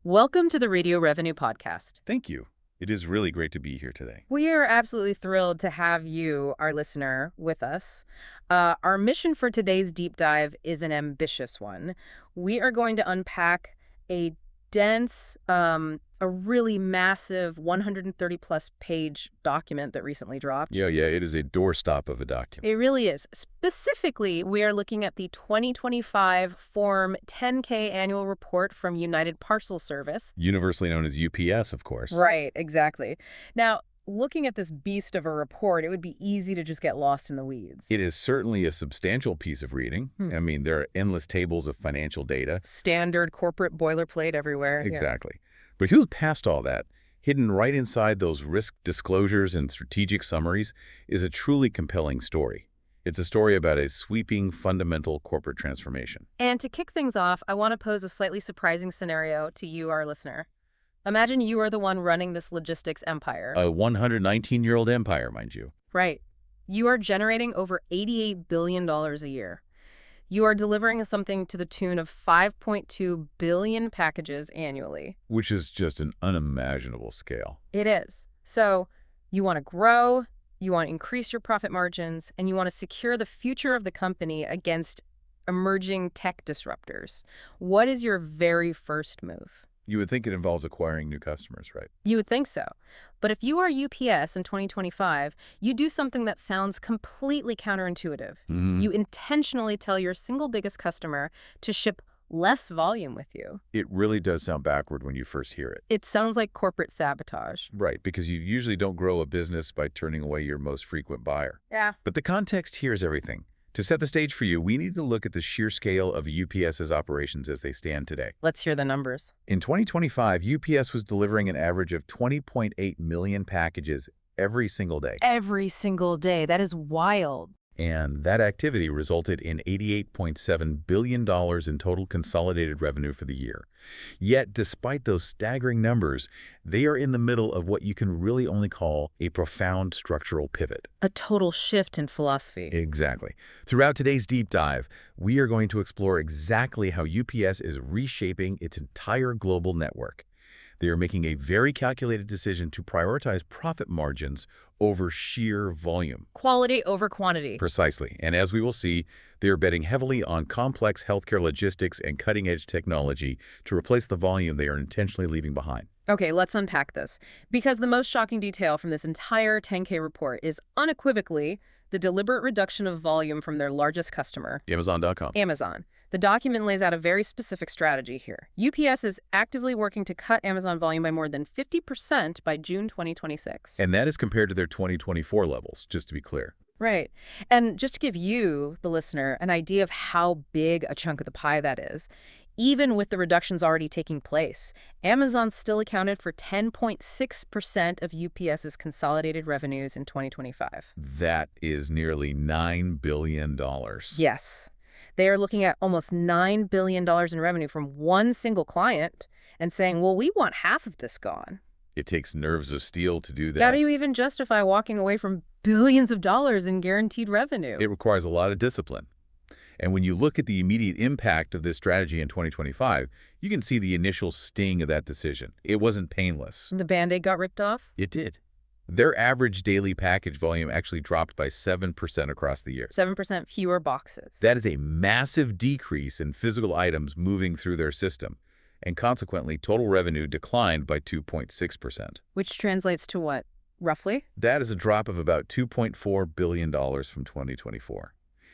Welcome to the Radio Revenue Podcast. Thank you. It is really great to be here today. We are absolutely thrilled to have you, our listener, with us. Our mission for today's deep dive is an ambitious one. We are going to unpack a dense, a really massive 130-plus page document that recently dropped. Yeah, it is a doorstop of a document. It really is. Specifically, we are looking at the 2025 Form 10K annual report from United Parcel Service. Universally known as UPS, of course. Right, exactly. Now, looking at this beast of a report, it would be easy to just get lost in the weeds. It is certainly a substantial piece of reading. I mean, there are endless tables of financial data. Standard corporate boilerplate everywhere. Exactly. But if you look past all that, hidden right inside those risk disclosures and strategic summaries is a truly compelling story. It's a story about a sweeping, fundamental corporate transformation. And to kick things off, I want to pose a slightly surprising scenario to you, our listener. Imagine you are the one running this logistics empire. A 119-year-old empire, mind you. Right. You are generating over $88 billion a year. You are delivering something to the tune of 5.2 billion packages annually. Which is just an unimaginable scale. It is. So you want to grow, you want to increase your profit margins, and you want to secure the future of the company against emerging tech disruptors. What is your very first move? You would think it involves acquiring new customers, right? You would think so. But if you are UPS in 2025, you do something that sounds completely counterintuitive. You intentionally tell your single biggest customer to ship less volume with you. It really does sound backward when you first hear it. It sounds like corporate sabotage. Right, because you usually don't grow a business by turning away your most frequent buyer. Yeah. But the context here is everything. To set the stage for you, we need to look at the sheer scale of UPS's operations as they stand today. Let's hear the numbers. In 2025, UPS was delivering an average of 20.8 million packages every single day. Every single day. That is wild. And that activity resulted in $88.7 billion in total consolidated revenue for the year. Yet, despite those staggering numbers, they are in the middle of what you can really only call a profound structural pivot. A total shift in philosophy. Exactly. Throughout today's deep dive, we are going to explore exactly how UPS is reshaping its entire global network. They are making a very calculated decision to prioritize profit margins over sheer volume. Quality over quantity. Precisely. And as we will see, they are betting heavily on complex healthcare logistics and cutting-edge technology to replace the volume they are intentionally leaving behind. Okay, let's unpack this. Because the most shocking detail from this entire 10K report is unequivocally the deliberate reduction of volume from their largest customer, Amazon.com. Amazon. The document lays out a very specific strategy here. UPS is actively working to cut Amazon volume by more than 50% by June 2026. And that is compared to their 2024 levels, just to be clear. Right. And just to give you, the listener, an idea of how big a chunk of the pie that is, even with the reductions already taking place, Amazon still accounted for 10.6% of UPS's consolidated revenues in 2025. That is nearly $9 billion. Yes. They are looking at almost $9 billion in revenue from one single client and saying, well, we want half of this gone. It takes nerves of steel to do that. How do you even justify walking away from billions of dollars in guaranteed revenue? It requires a lot of discipline. And when you look at the immediate impact of this strategy in 2025, you can see the initial sting of that decision. It wasn't painless. The Band-Aid got ripped off? It did. Their average daily package volume actually dropped by 7% across the year. 7% fewer boxes. That is a massive decrease in physical items moving through their system, and consequently, total revenue declined by 2.6%. Which translates to what, roughly? That is a drop of about $2.4 billion from 2024.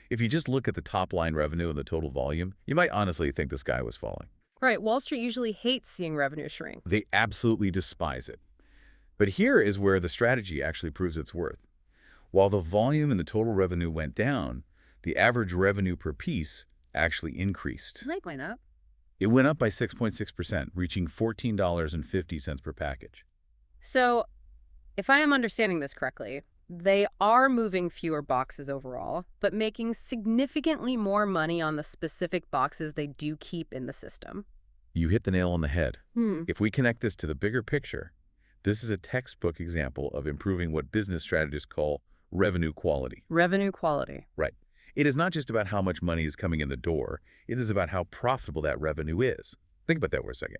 If you just look at the top-line revenue and the total volume, you might honestly think the sky was falling. Right, Wall Street usually hates seeing revenue shrink. They absolutely despise it. But here is where the strategy actually proves its worth. While the volume and the total revenue went down, the average revenue per piece actually increased. It went up. It went up by 6.6%, reaching $14.50 per package. So, if I am understanding this correctly, they are moving fewer boxes overall, but making significantly more money on the specific boxes they do keep in the system. You hit the nail on the head. If we connect this to the bigger picture, this is a textbook example of improving what business strategists call revenue quality. Revenue quality. Right. It is not just about how much money is coming in the door. It is about how profitable that revenue is. Think about that for a second.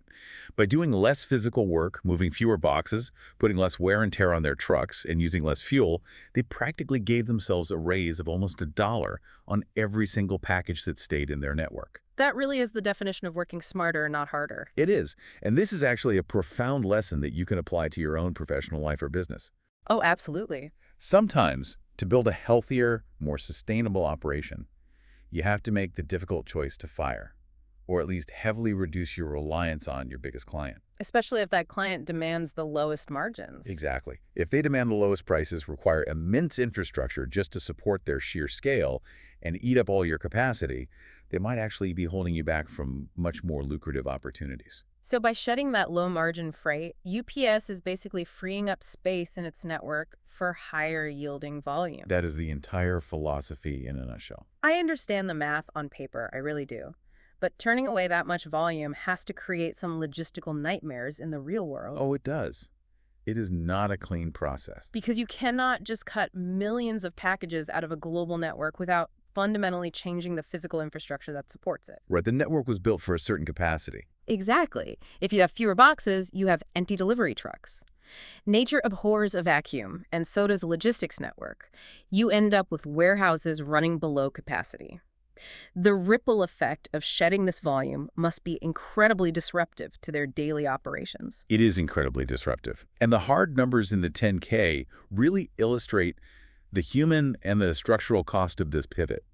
By doing less physical work, moving fewer boxes, putting less wear and tear on their trucks, and using less fuel, they practically gave themselves a raise of almost $1 on every single package that stayed in their network. That really is the definition of working smarter, not harder. It is, and this is actually a profound lesson that you can apply to your own professional life or business. Oh, absolutely. Sometimes, to build a healthier, more sustainable operation, you have to make the difficult choice to fire, or at least heavily reduce your reliance on your biggest client. Especially if that client demands the lowest margins. Exactly. If they demand the lowest prices, require immense infrastructure just to support their sheer scale, and eat up all your capacity, they might actually be holding you back from much more lucrative opportunities. So by shedding that low margin freight, UPS is basically freeing up space in its network for higher yielding volume. That is the entire philosophy in a nutshell. I understand the math on paper, I really do. But turning away that much volume has to create some logistical nightmares in the real world. Oh, it does. It is not a clean process. Because you cannot just cut millions of packages out of a global network without fundamentally changing the physical infrastructure that supports it. Right, the network was built for a certain capacity. Exactly. If you have fewer boxes, you have empty delivery trucks. Nature abhors a vacuum, and so does a logistics network. You end up with warehouses running below capacity. The ripple effect of shedding this volume must be incredibly disruptive to their daily operations. It is incredibly disruptive. And the hard numbers in the 10K really illustrate the human and the structural cost of this pivot.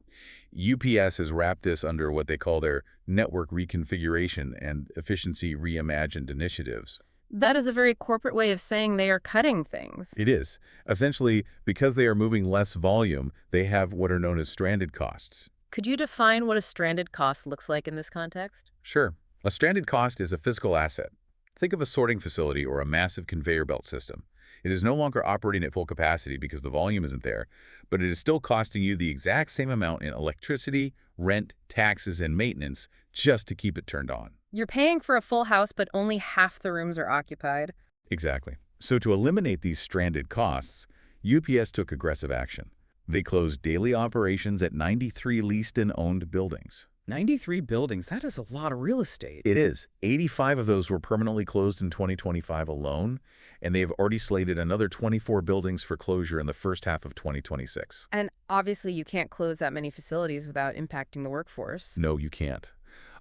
UPS has wrapped this under what they call their network reconfiguration and efficiency reimagined initiatives. That is a very corporate way of saying they are cutting things. It is. Essentially, because they are moving less volume, they have what are known as stranded costs. Could you define what a stranded cost looks like in this context? Sure. A stranded cost is a physical asset. Think of a sorting facility or a massive conveyor belt system. It is no longer operating at full capacity because the volume isn't there, but it is still costing you the exact same amount in electricity, rent, taxes, and maintenance just to keep it turned on. You're paying for a full house, but only half the rooms are occupied. Exactly. So to eliminate these stranded costs, UPS took aggressive action. They closed daily operations at 93 leased and owned buildings. 93 buildings, that is a lot of real estate. It is. 85 of those were permanently closed in 2025 alone, and they have already slated another 24 buildings for closure in the first half of 2026. And obviously you can't close that many facilities without impacting the workforce. No, you can't.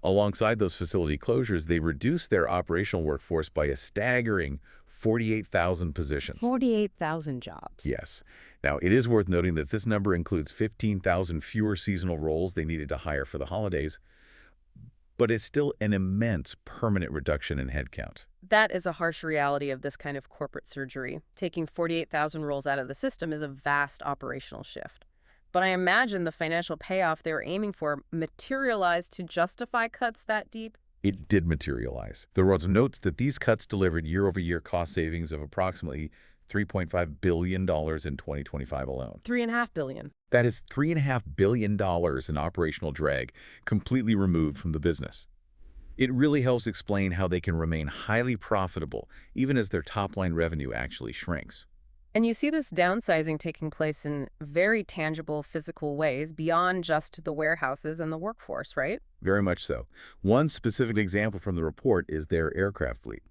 Alongside those facility closures, they reduced their operational workforce by a staggering 48,000 positions. 48,000 jobs. Yes. Now, it is worth noting that this number includes 15,000 fewer seasonal roles they needed to hire for the holidays, but it's still an immense permanent reduction in headcount. That is a harsh reality of this kind of corporate surgery. Taking 48,000 roles out of the system is a vast operational shift. But I imagine the financial payoff they were aiming for materialized to justify cuts that deep. It did materialize. The Rhodes notes that these cuts delivered year-over-year cost savings of approximately $3.5 billion in 2025 alone. $3.5 billion. That is $3.5 billion in operational drag completely removed from the business. It really helps explain how they can remain highly profitable even as their top-line revenue actually shrinks. And you see this downsizing taking place in very tangible physical ways beyond just the warehouses and the workforce, right? Very much so. One specific example from the report is their aircraft fleet.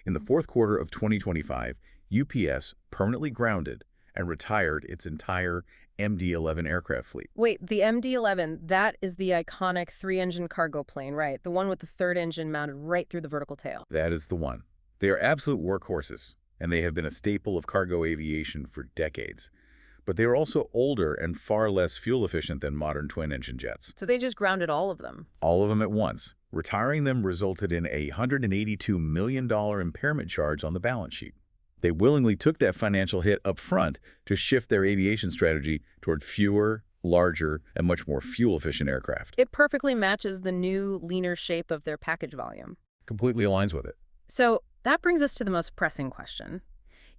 In the fourth quarter of 2025, UPS permanently grounded and retired its entire MD-11 aircraft fleet. Wait, the MD-11, that is the iconic three-engine cargo plane, right? The one with the third engine mounted right through the vertical tail. That is the one. They are absolute workhorses, and they have been a staple of cargo aviation for decades. But they are also older and far less fuel efficient than modern twin-engine jets. So they just grounded all of them. All of them at once. Retiring them resulted in a $182 million impairment charge on the balance sheet. They willingly took that financial hit up front to shift their aviation strategy toward fewer, larger, and much more fuel-efficient aircraft. It perfectly matches the new, leaner shape of their package volume. Completely aligns with it. So that brings us to the most pressing question.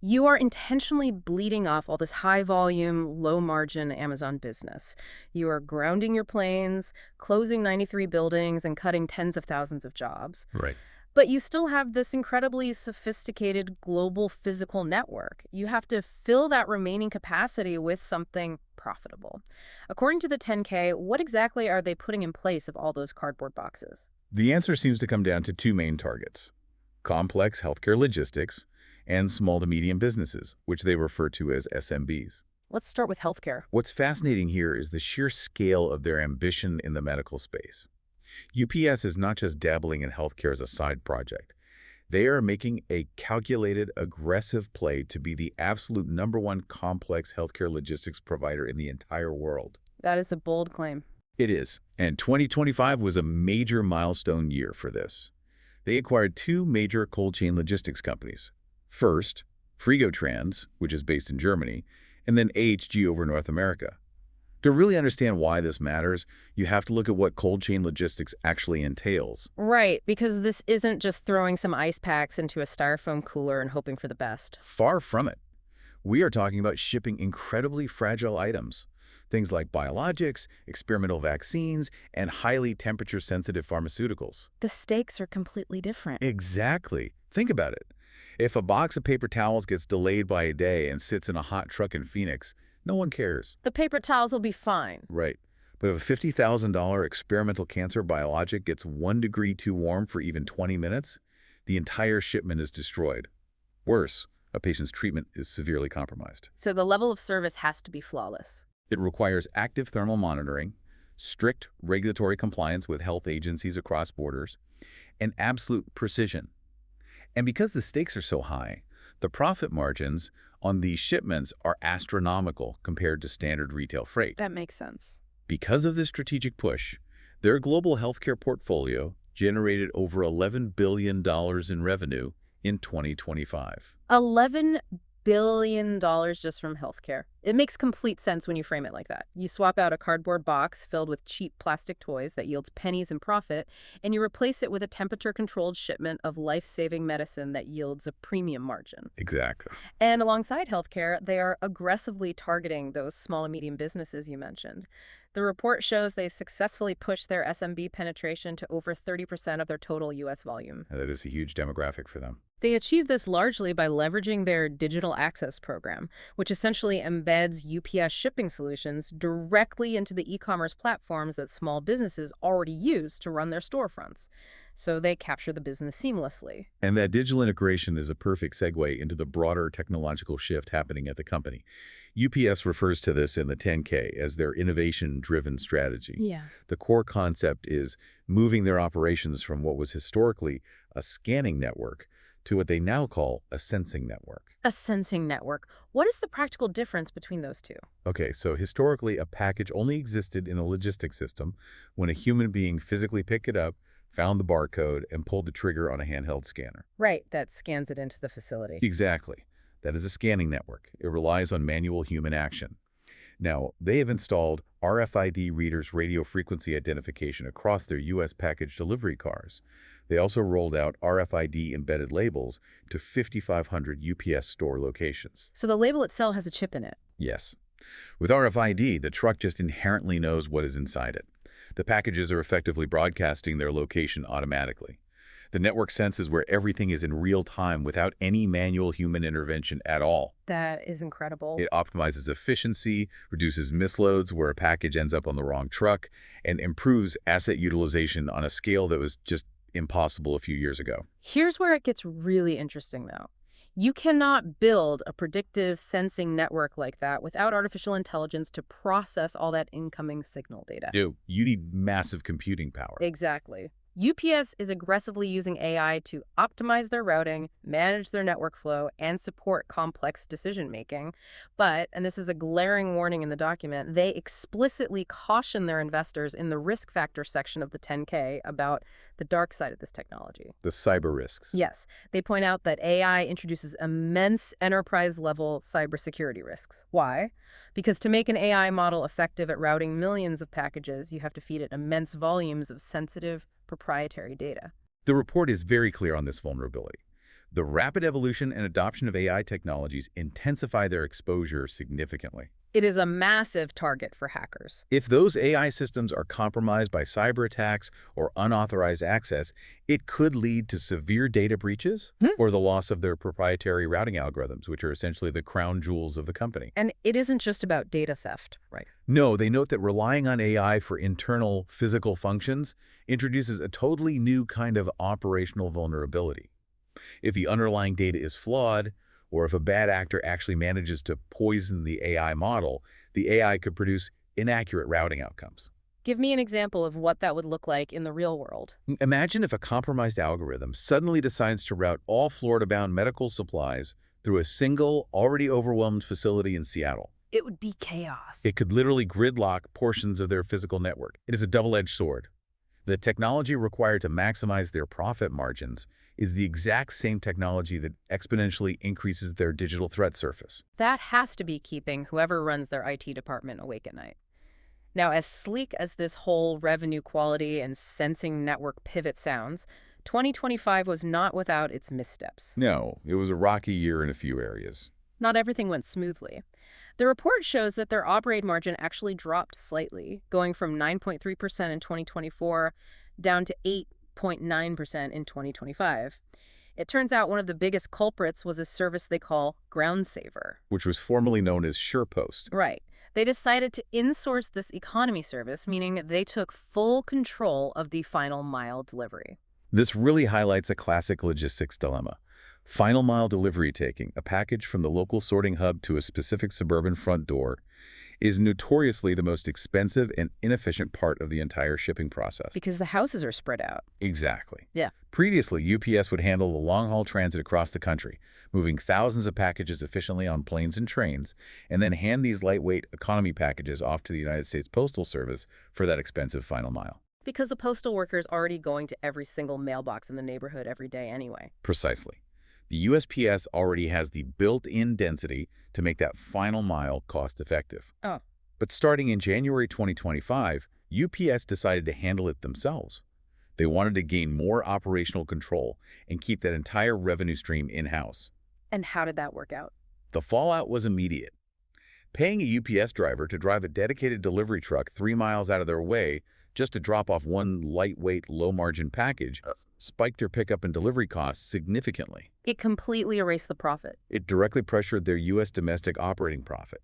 You are intentionally bleeding off all this high-volume, low-margin Amazon business. You are grounding your planes, closing 93 buildings, and cutting tens of thousands of jobs. Right. But you still have this incredibly sophisticated global physical network. You have to fill that remaining capacity with something profitable. According to the 10K, what exactly are they putting in place of all those cardboard boxes? The answer seems to come down to two main targets: complex healthcare logistics and small to medium businesses, which they refer to as SMBs. Let's start with healthcare. What's fascinating here is the sheer scale of their ambition in the medical space. UPS is not just dabbling in healthcare as a side project. They are making a calculated, aggressive play to be the absolute #1 complex healthcare logistics provider in the entire world. That is a bold claim. It is, and 2025 was a major milestone year for this. They acquired two major cold chain logistics companies. First, Frigotrans, which is based in Germany, and then AHG over North America. To really understand why this matters, you have to look at what cold chain logistics actually entails. Right, because this isn't just throwing some ice packs into a styrofoam cooler and hoping for the best. Far from it. We are talking about shipping incredibly fragile items. Things like biologics, experimental vaccines, and highly temperature-sensitive pharmaceuticals. The stakes are completely different. Exactly. Think about it. If a box of paper towels gets delayed by a day and sits in a hot truck in Phoenix, no one cares. The paper towels will be fine. Right. But if a $50,000 experimental cancer biologic gets 1 degree too warm for even 20 minutes, the entire shipment is destroyed. Worse, a patient's treatment is severely compromised. So the level of service has to be flawless. It requires active thermal monitoring, strict regulatory compliance with health agencies across borders, and absolute precision. And because the stakes are so high, the profit margins on these shipments are astronomical compared to standard retail freight. That makes sense. Because of this strategic push, their global healthcare portfolio generated over $11 billion in revenue in 2025. $11 billion just from healthcare. It makes complete sense when you frame it like that. You swap out a cardboard box filled with cheap plastic toys that yields pennies in profit, and you replace it with a temperature-controlled shipment of life-saving medicine that yields a premium margin. Exactly. And alongside healthcare, they are aggressively targeting those small and medium businesses you mentioned. The report shows they successfully pushed their SMB penetration to over 30% of their total U.S. volume. That is a huge demographic for them. They achieve this largely by leveraging their digital access program, which essentially embeds UPS shipping solutions directly into the e-commerce platforms that small businesses already use to run their storefronts. So they capture the business seamlessly. And that digital integration is a perfect segue into the broader technological shift happening at the company. UPS refers to this in the 10K as their innovation-driven strategy. Yeah. The core concept is moving their operations from what was historically a scanning network to what they now call a sensing network. A sensing network. What is the practical difference between those two? Okay, so historically, a package only existed in a logistics system when a human being physically picked it up, found the barcode, and pulled the trigger on a handheld scanner. Right, that scans it into the facility. Exactly. That is a scanning network. It relies on manual human action. Now, they have installed RFID readers radio frequency identification across their U.S. package delivery cars. They also rolled out RFID embedded labels to 5,500 UPS store locations. So the label itself has a chip in it. Yes. With RFID, the truck just inherently knows what is inside it. The packages are effectively broadcasting their location automatically. The network senses where everything is in real time without any manual human intervention at all. That is incredible. It optimizes efficiency, reduces misloads where a package ends up on the wrong truck, and improves asset utilization on a scale that was just impossible a few years ago. Here's where it gets really interesting, though. You cannot build a predictive sensing network like that without artificial intelligence to process all that incoming signal data. You need massive computing power. Exactly. UPS is aggressively using AI to optimize their routing, manage their network flow, and support complex decision-making. But, and this is a glaring warning in the document, they explicitly caution their investors in the risk factor section of the 10K about the dark side of this technology. The cyber risks. Yes. They point out that AI introduces immense enterprise-level cybersecurity risks. Why? Because to make an AI model effective at routing millions of packages, you have to feed it immense volumes of sensitive, proprietary data. The report is very clear on this vulnerability. The rapid evolution and adoption of AI technologies intensify their exposure significantly. It is a massive target for hackers. If those AI systems are compromised by cyber attacks or unauthorized access, it could lead to severe data breaches Hmm? or the loss of their proprietary routing algorithms, which are essentially the crown jewels of the company. And it isn't just about data theft, right? No, they note that relying on AI for internal physical functions introduces a totally new kind of operational vulnerability. If the underlying data is flawed, or if a bad actor actually manages to poison the AI model, the AI could produce inaccurate routing outcomes. Give me an example of what that would look like in the real world. Imagine if a compromised algorithm suddenly decides to route all Florida-bound medical supplies through a single, already overwhelmed facility in Seattle. It would be chaos. It could literally gridlock portions of their physical network. It is a double-edged sword. The technology required to maximize their profit margins is the exact same technology that exponentially increases their digital threat surface. That has to be keeping whoever runs their IT department awake at night. Now, as sleek as this whole revenue quality and sensing network pivot sounds, 2025 was not without its missteps. No, it was a rocky year in a few areas. Not everything went smoothly. The report shows that their operating margin actually dropped slightly, going from 9.3% in 2024 down to 8.9% in 2025. It turns out one of the biggest culprits was a service they call Groundsaver. Which was formerly known as SurePost. Right. They decided to insource this economy service, meaning they took full control of the final mile delivery. This really highlights a classic logistics dilemma. Final mile delivery, taking a package from the local sorting hub to a specific suburban front door, is notoriously the most expensive and inefficient part of the entire shipping process. Because the houses are spread out. Exactly. Yeah. Previously, UPS would handle the long-haul transit across the country, moving thousands of packages efficiently on planes and trains, and then hand these lightweight economy packages off to the United States Postal Service for that expensive final mile. Because the postal worker's already going to every single mailbox in the neighborhood every day anyway. Precisely. The USPS already has the built-in density to make that final mile cost-effective. Oh. But starting in January 2025, UPS decided to handle it themselves. They wanted to gain more operational control and keep that entire revenue stream in-house. And how did that work out? The fallout was immediate. Paying a UPS driver to drive a dedicated delivery truck 3 miles out of their way just to drop off one lightweight, low-margin package spiked their pickup and delivery costs significantly. It completely erased the profit. It directly pressured their U.S. domestic operating profit.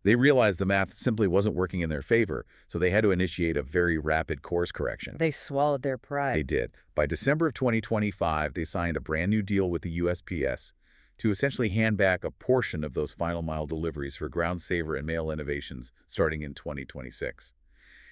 They realized the math simply wasn't working in their favor, so they had to initiate a very rapid course correction. They swallowed their pride. They did. By December of 2025, they signed a brand new deal with the USPS to essentially hand back a portion of those final mile deliveries for Groundsaver and Mail Innovations starting in 2026.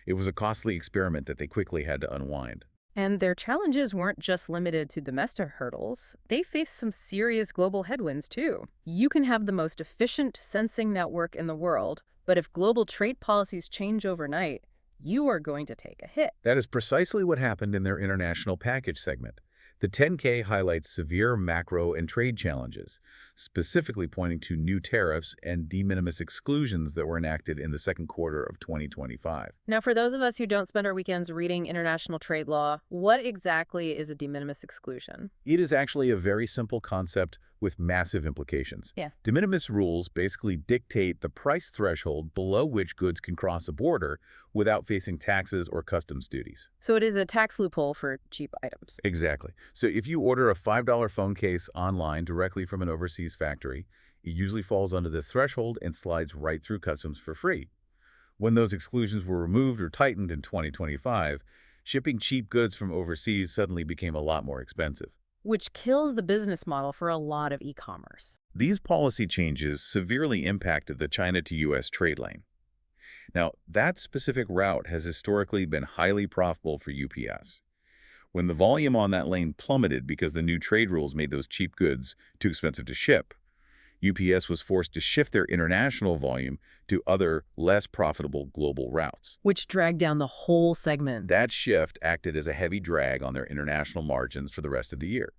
It was a costly experiment that they quickly had to unwind. And their challenges weren't just limited to domestic hurdles. They faced some serious global headwinds, too. You can have the most efficient sensing network in the world, but if global trade policies change overnight, you are going to take a hit. That is precisely what happened in their international package segment. The 10K highlights severe macro and trade challenges, specifically pointing to new tariffs and de minimis exclusions that were enacted in the second quarter of 2025. Now, for those of us who don't spend our weekends reading international trade law, what exactly is a de minimis exclusion? It is actually a very simple concept with massive implications. Yeah. De minimis rules basically dictate the price threshold below which goods can cross a border without facing taxes or customs duties. So it is a tax loophole for cheap items. Exactly. So if you order a $5 phone case online directly from an overseas factory, it usually falls under this threshold and slides right through customs for free. When those exclusions were removed or tightened in 2025, shipping cheap goods from overseas suddenly became a lot more expensive. Which kills the business model for a lot of e-commerce. These policy changes severely impacted the China to U.S. trade lane. Now, that specific route has historically been highly profitable for UPS. When the volume on that lane plummeted because the new trade rules made those cheap goods too expensive to ship, UPS was forced to shift their international volume to other, less profitable global routes. Which dragged down the whole segment. That shift acted as a heavy drag on their international margins for the rest of the year.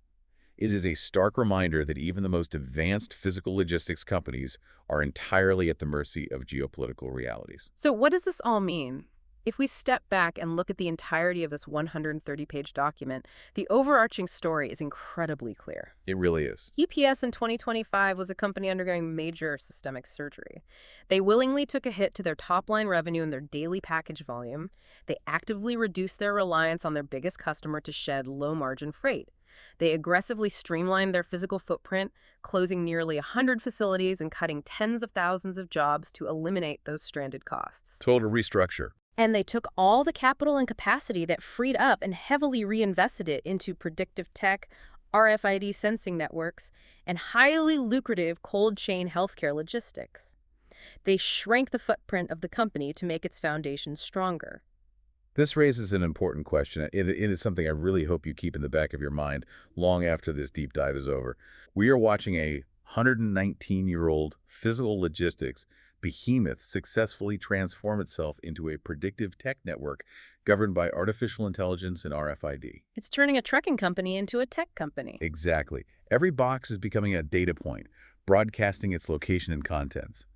It is a stark reminder that even the most advanced physical logistics companies are entirely at the mercy of geopolitical realities. So what does this all mean? If we step back and look at the entirety of this 130-page document, the overarching story is incredibly clear. It really is. UPS in 2025 was a company undergoing major systemic surgery. They willingly took a hit to their top-line revenue and their daily package volume. They actively reduced their reliance on their biggest customer to shed low-margin freight. They aggressively streamlined their physical footprint, closing nearly 100 facilities and cutting tens of thousands of jobs to eliminate those stranded costs. Total restructure. And they took all the capital and capacity that freed up and heavily reinvested it into predictive tech, RFID sensing networks, and highly lucrative cold chain healthcare logistics. They shrank the footprint of the company to make its foundation stronger. This raises an important question. It is something I really hope you keep in the back of your mind long after this deep dive is over. We are watching a 119-year-old physical logistics behemoth successfully transform itself into a predictive tech network governed by artificial intelligence and RFID. It's turning a trucking company into a tech company. Exactly. Every box is becoming a data point, broadcasting its location and contents.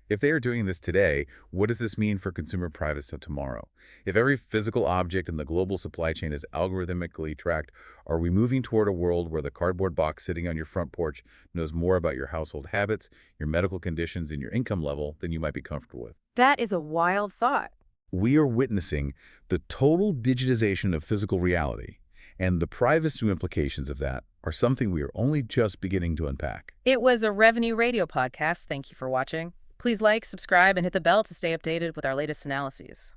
If they are doing this today, what does this mean for consumer privacy tomorrow? If every physical object in the global supply chain is algorithmically tracked, are we moving toward a world where the cardboard box sitting on your front porch knows more about your household habits, your medical conditions, and your income level than you might be comfortable with? That is a wild thought. We are witnessing the total digitization of physical reality, and the privacy implications of that are something we are only just beginning to unpack. It was a Revenue Radio podcast. Thank you for watching. Please like, subscribe, and hit the bell to stay updated with our latest analyses.